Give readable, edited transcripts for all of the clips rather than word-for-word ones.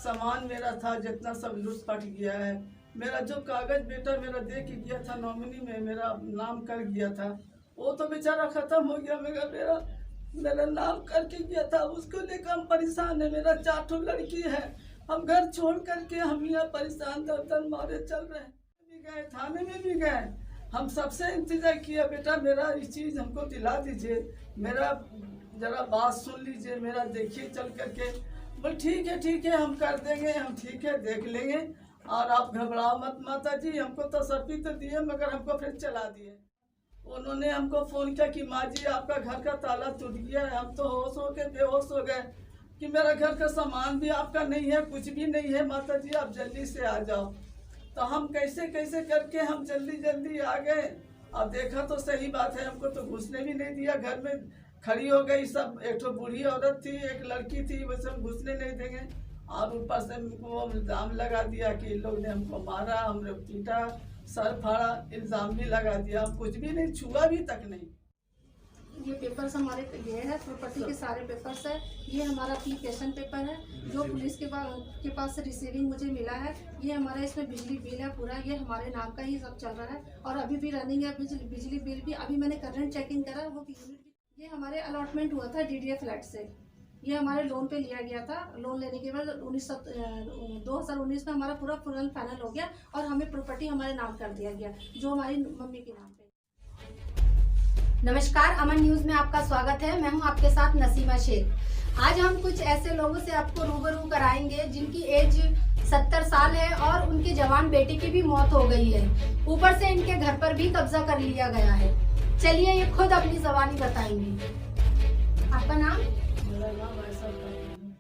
सामान मेरा था जितना सब लूटपाट गया है। मेरा जो कागज बेटा मेरा दे के गया था, नॉमिनी में मेरा नाम कर गया था, वो तो बेचारा खत्म हो गया। मेरा नाम करके गया था, उसको लेकर हम परेशान है। मेरा 4 लड़की है, हम घर छोड़ करके हम यहाँ परेशान दर मारे चल रहे हैं। भी गए, थाने में भी गए, हम सबसे इंतजार किया बेटा मेरा इस चीज़ हमको दिला दीजिए, मेरा जरा बात सुन लीजिए, मेरा देखिए चल करके। बोल ठीक है हम कर देंगे, हम ठीक है देख लेंगे, और आप घबराओ मत माता जी। हमको तो तसल्ली तो दिए मगर हमको फिर चला दिए। उन्होंने हमको फ़ोन किया कि माँ जी आपका घर का ताला टूट गया है। हम तो होश हो के बेहोश हो गए कि मेरा घर का सामान भी आपका नहीं है, कुछ भी नहीं है माता जी, आप जल्दी से आ जाओ। तो हम कैसे कैसे करके हम जल्दी आ गए। अब देखा तो सही बात है, हमको तो घुसने भी नहीं दिया। घर में खड़ी हो गई सब, एक तो बूढ़ी औरत थी, एक लड़की थी, वैसे हम घुसने नहीं देंगे। और ऊपर से हमको इल्ज़ाम लगा दिया कि इन लोग ने हमको मारा, हमने पीटा, सर फाड़ा, इल्ज़ाम भी लगा दिया। हम कुछ भी नहीं छुआ भी तक नहीं। ये पेपर्स हमारे ये है, प्रॉपर्टी के सारे पेपर्स है। ये हमारा एप्लीकेशन पेपर है जो पुलिस के पास से रिसीविंग मुझे मिला है। ये हमारा इसमें बिजली बिल है पूरा, ये हमारे नाम का ही सब चल रहा है और अभी भी रनिंग है। बिजली बिल भी अभी मैंने करंट चेकिंग करा, वो यूनिट भी। ये हमारे अलॉटमेंट हुआ था DDA फ्लैट से, ये हमारे लोन पे लिया गया था। लोन लेने के बाद 2019 में हमारा पूरा फुल फाइनल हो गया और हमें प्रॉपर्टी हमारे नाम कर दिया गया, जो हमारी मम्मी के नाम पे। नमस्कार, अमन न्यूज में आपका स्वागत है। मैं हूं आपके साथ नसीमा शेख। आज हम कुछ ऐसे लोगों से आपको रूबरू कराएंगे जिनकी एज 70 साल है और उनके जवान बेटे की भी मौत हो गई है। ऊपर से इनके घर पर भी कब्जा कर लिया गया है। चलिए ये खुद अपनी ज़बानी बताएंगे। आपका नाम? मेरा नाम ऐसा है।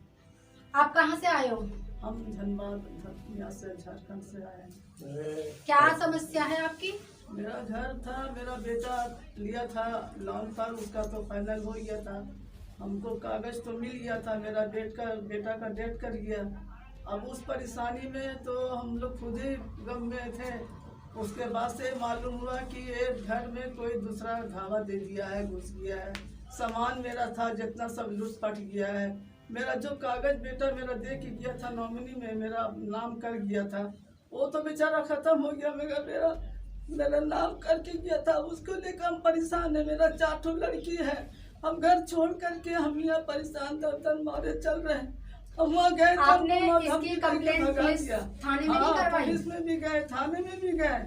आप कहाँ से आए हो? हम धनबाद यहाँ से झारखंड से आए हैं। क्या समस्या है आपकी? मेरा घर था, मेरा बेटा लिया था लोन पर, उसका तो फाइनल हो गया था। हमको कागज तो मिल गया था, मेरा बेटा का डेथ कर गया। अब उस परेशानी में तो हम लोग खुद ही गम में थे। उसके बाद से मालूम हुआ कि ये घर में कोई दूसरा धावा दे दिया है, घुस गया है। सामान मेरा था जितना सब लूटपाट गया है। मेरा जो कागज बेटा मेरा दे के गया था, नॉमिनी में मेरा नाम कर गया था, वो तो बेचारा खत्म हो गया। मेरा नाम करके गया था, उसको लेकर हम परेशान है। मेरा 4 लड़की है, हम घर छोड़ करके हम यहाँ परेशान दर मारे चल रहे हैं। हम वहाँ गए, आपने इसकी कंप्लेंट पुलिस थाने में नहीं करवाई? पुलिस में भी गए, थाने में भी गए,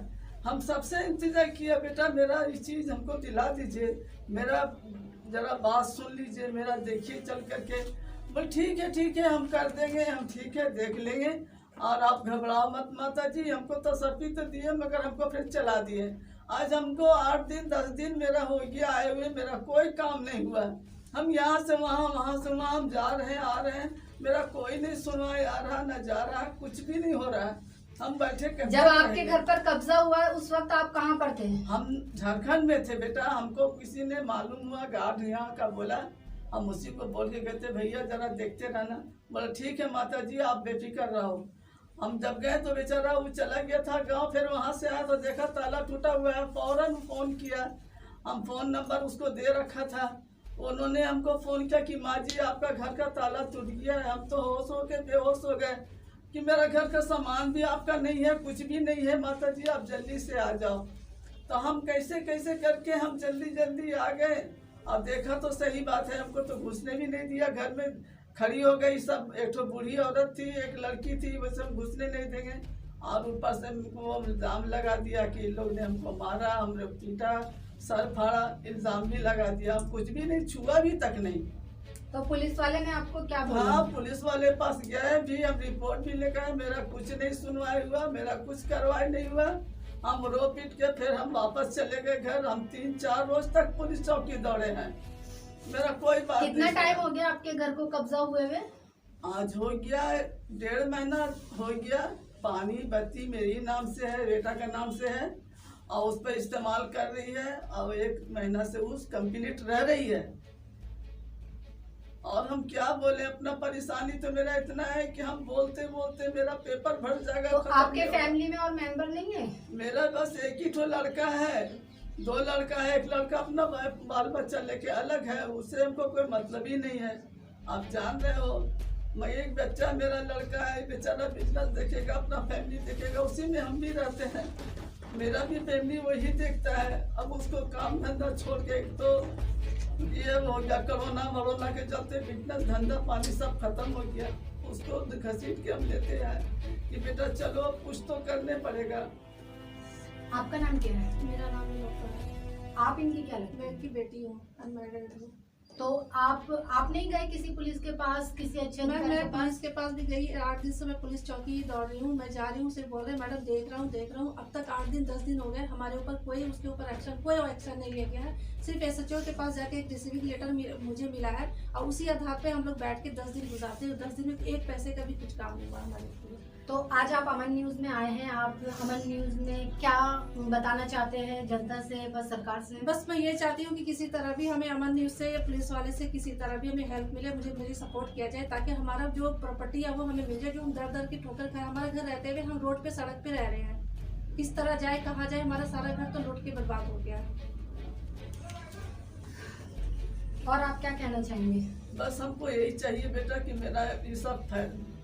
हम सबसे इंतजार किया बेटा मेरा इस चीज़ हमको दिला दीजिए, मेरा जरा बात सुन लीजिए, मेरा देखिए चल करके। बोल ठीक है हम कर देंगे, हम ठीक है देख लेंगे, और आप घबराओ मत माता जी। हमको तो तसल्ली तो दिए मगर हमको फिर चला दिए। आज हमको 8 दिन 10 दिन मेरा हो गया आए हुए, मेरा कोई काम नहीं हुआ। हम यहाँ से वहाँ से वहाँ हम जा रहे हैं आ रहे हैं, मेरा कोई नहीं सुनवाई आ रहा न जा रहा, कुछ भी नहीं हो रहा है। हम बैठे जब आपके घर पर कब्जा हुआ उस वक्त आप कहाँ पर थे? हम झारखंड में थे बेटा। हमको किसी ने मालूम हुआ, गार्ड यहाँ का बोला, हम उसी को बोल के कहते भैया जरा देखते रहना। बोला ठीक है माता जी आप बेफिक्र रहो। हम जब गए तो बेचारा वो चला गया था गांव, फिर वहाँ से आया तो देखा ताला टूटा हुआ है। फौरन फ़ोन किया, हम फ़ोन नंबर उसको दे रखा था। उन्होंने हमको फ़ोन किया कि माँ जी आपका घर का ताला टूट गया है। हम तो होश हो के बेहोश हो गए कि मेरा घर का सामान भी आपका नहीं है, कुछ भी नहीं है माता जी, आप जल्दी से आ जाओ। तो हम कैसे कैसे करके हम जल्दी आ गए। अब देखा तो सही बात है, हमको तो घुसने भी नहीं दिया। घर में खड़ी हो गई सब, एक तो बूढ़ी औरत थी, एक लड़की थी, वैसे हम घुसने नहीं देंगे। और ऊपर से हमको इल्ज़ाम लगा दिया कि इन लोग ने हमको मारा, हमने पीटा, सर फाड़ा, इल्ज़ाम भी लगा दिया। हम कुछ भी नहीं छुआ भी तक नहीं। तो पुलिस वाले ने आपको क्या बोला? हाँ पुलिस वाले पास गए भी, हम रिपोर्ट भी लेकर आए, मेरा कुछ नहीं सुनवाई हुआ, मेरा कुछ कार्रवाई नहीं हुआ। हम रो पीट के फिर हम वापस चले गए घर। हम 3-4 रोज तक पुलिस चौकी दौड़े हैं, मेरा कोई बात नहीं। कितना टाइम हो गया आपके घर को कब्जा हुए हुए? आज हो गया 1.5 महीना हो गया। पानी बत्ती मेरी नाम से है, बेटा का नाम से है, और उस पर इस्तेमाल कर रही है, और 1 महीना से उस कंप्लीट रह रही है। और हम क्या बोले, अपना परेशानी तो मेरा इतना है कि हम बोलते बोलते मेरा पेपर भर जाएगा। तो आपके फैमिली में और मेंबर नहीं है? मेरा बस एक ही तो लड़का है, 2 लड़का है। एक लड़का अपना बाल बच्चा लेके अलग है, उससे हमको कोई मतलब ही नहीं है। आप जान रहे हो मैं एक बच्चा मेरा लड़का है, बेचारा बिजनेस देखेगा, अपना फैमिली देखेगा, उसी में हम भी रहते हैं। मेरा भी फैमिली वही देखता है। अब उसको काम धंधा छोड़ के, एक तो ये हो गया कोरोना के चलते बिजनेस धंधा पानी सब खत्म हो गया। उसको घसीट के हम लेते हैं कि बेटा चलो कुछ तो करने पड़ेगा। आपका नाम क्या है? मेरा नाम लोकल है। आप इनकी क्या लगती मैं है? इनकी बेटी हूँ, अनमैरिड हूँ। तो आप नहीं गए किसी पुलिस के पास, किसी अच्छे मैं अधिकारी के पास? पुलिस के पास भी गई। 8 दिन से मैं पुलिस चौकी ही दौड़ रही हूँ। मैं जा रही हूँ, सिर्फ बोल रहे मैडम देख रहा हूँ। अब तक 8 दिन 10 दिन हो गए, हमारे ऊपर कोई उसके ऊपर कोई एक्शन नहीं लिया गया है। सिर्फ SHO के पास जाके एक रिसीविंग लेटर मुझे मिला है और उसी आधार पे हम लोग बैठ के 10 दिन गुजारते हैं। 10 दिन में एक पैसे का भी कुछ काम नहीं हुआ हमारे ऊपर। तो आज आप अमन न्यूज में आए हैं, आप अमन न्यूज में क्या बताना चाहते हैं जनता से, बस सरकार से? बस मैं ये चाहती हूँ कि किसी तरह भी हमें अमन न्यूज से या पुलिस वाले से किसी तरह भी हमें हेल्प मिले, मेरी सपोर्ट किया जाए, ताकि हमारा जो प्रॉपर्टी है वो हमें मिल जाए। जो हम दर की ठोकर खाए, हमारा घर रहते हुए हम रोड पे सड़क पे रह रहे हैं। किस तरह जाए, कहाँ जाए? हमारा सारा घर तो लूट के बर्बाद हो गया है। और आप क्या कहना चाहेंगे? बस हमको यही चाहिए बेटा कि मेरा ये सब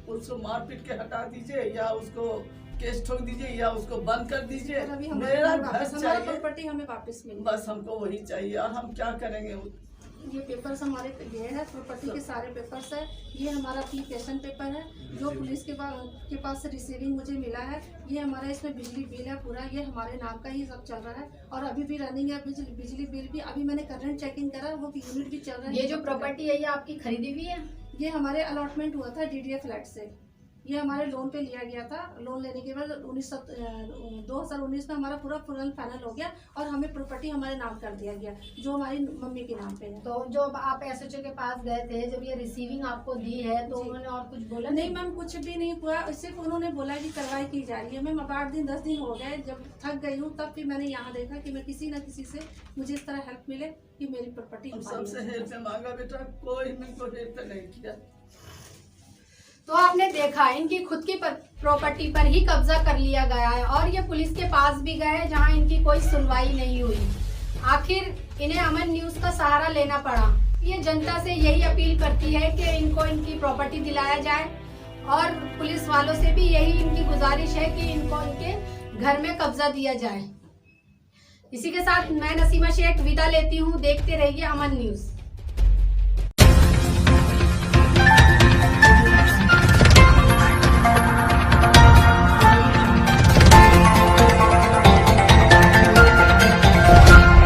उसको मार पीट के हटा दीजिए, या उसको केस ठोक दीजिए, या उसको बंद कर दीजिए। अभी मेरा घर हमारा चाहिए, प्रॉपर्टी हमें वापस मिले। बस हमको वही चाहिए। और हम क्या करेंगे? ये पेपर्स हमारे ये है, प्रॉपर्टी के सारे पेपर्स है। ये हमारा पेशन पेपर है जो पुलिस के पास से रिसीविंग मुझे मिला है। ये हमारा इसमें बिजली बिल है पूरा, ये हमारे नाम का ही सब चल रहा है और अभी भी रनिंग है। बिजली बिल भी अभी मैंने करंट चेकिंग करा, वो यूनिट भी चल रहा है। ये जो प्रॉपर्टी है ये आपकी खरीदी हुई है? ये हमारे अलॉटमेंट हुआ था DDA फ्लैट से। ये हमारे लोन पे लिया गया था। लोन लेने के बाद 2019 में हमारा पूरा फाइनल हो गया और हमें प्रॉपर्टी हमारे नाम कर दिया गया, जो हमारी मम्मी के नाम पे है। तो जो आप SHO के पास गए थे, जब ये रिसीविंग आपको दी है तो उन्होंने और कुछ बोला? नहीं मैम, कुछ भी नहीं हुआ। सिर्फ उन्होंने बोला कि कार्रवाई की जा रही है। मैम अब 8 दिन 10 दिन हो गए, जब थक गई हूँ तब भी मैंने यहाँ देखा कि मैं किसी न किसी से मुझे इस तरह हेल्प मिले कि मेरी प्रॉपर्टी। सबसे हेल्प मांगा बेटा, कोई मेरे को हेल्प नहीं किया। तो आपने देखा इनकी खुद की प्रॉपर्टी पर ही कब्जा कर लिया गया है और ये पुलिस के पास भी गए जहां इनकी कोई सुनवाई नहीं हुई। आखिर इन्हें अमन न्यूज का सहारा लेना पड़ा। ये जनता से यही अपील करती है कि इनको इनकी प्रॉपर्टी दिलाया जाए और पुलिस वालों से भी यही इनकी गुजारिश है कि इनको इनके घर में कब्जा दिया जाए। इसी के साथ मैं नसीमा शेख विदा लेती हूँ। देखते रहिए अमन न्यूज।